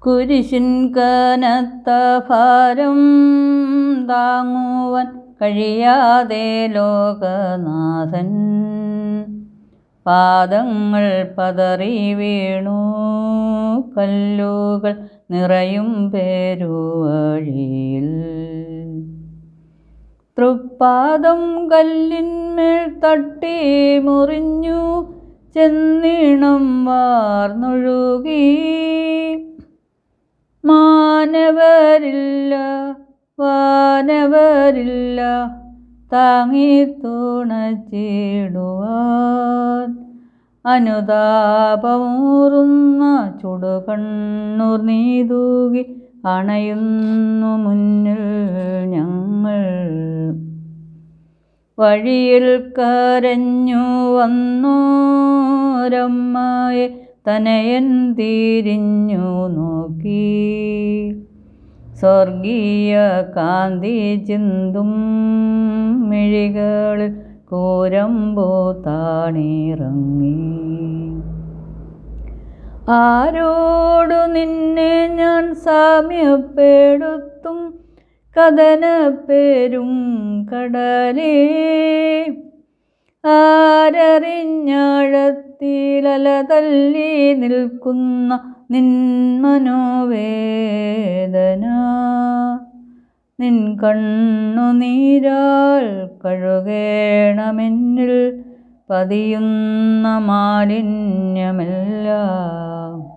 കുരിശിൻ കനത്ത ഭാരം താങ്ങുവാൻ കഴിയാതെ ലോകനാഥൻ പാദങ്ങൾ പതറി വീണു. കല്ലുകൾ നിറയും പേരുവഴിയിൽ തൃപ്പാദം കല്ലിന്മേൽ തട്ടി മുറിഞ്ഞു ചെന്നിണം വാർന്നൊഴുകി. മാനവരില്ല വാനവരില്ല താങ്ങി തുണച്ചിടുവാൻ. അനുതാപമൂറുന്ന ചുടുകണ്ണൂർ നീതൂകി അണയുന്നു മുന്നിൽ ഞങ്ങൾ. വഴിയിൽ കരഞ്ഞു വന്നോരമ്മയെ തനയൻ തിരിഞ്ഞു നോക്കി. സ്വർഗീയ കാന്തി ചിന്തും മിഴികളിൽ കൂരമ്പൂ താണിറങ്ങി. ആരോടു നിന്നെ ഞാൻ സാമ്യപ്പെടുത്തും കഥനപ്പേരും കടലേ. ആരറിഞ്ഞാഴത്തിലല തല്ലി നിൽക്കുന്ന നിൻ മനോവേദന. നിൻ കണ്ണുനീരാൽ കഴുകേണമെന്നിൽ പതിയുന്ന മാലിന്യമെല്ലാം.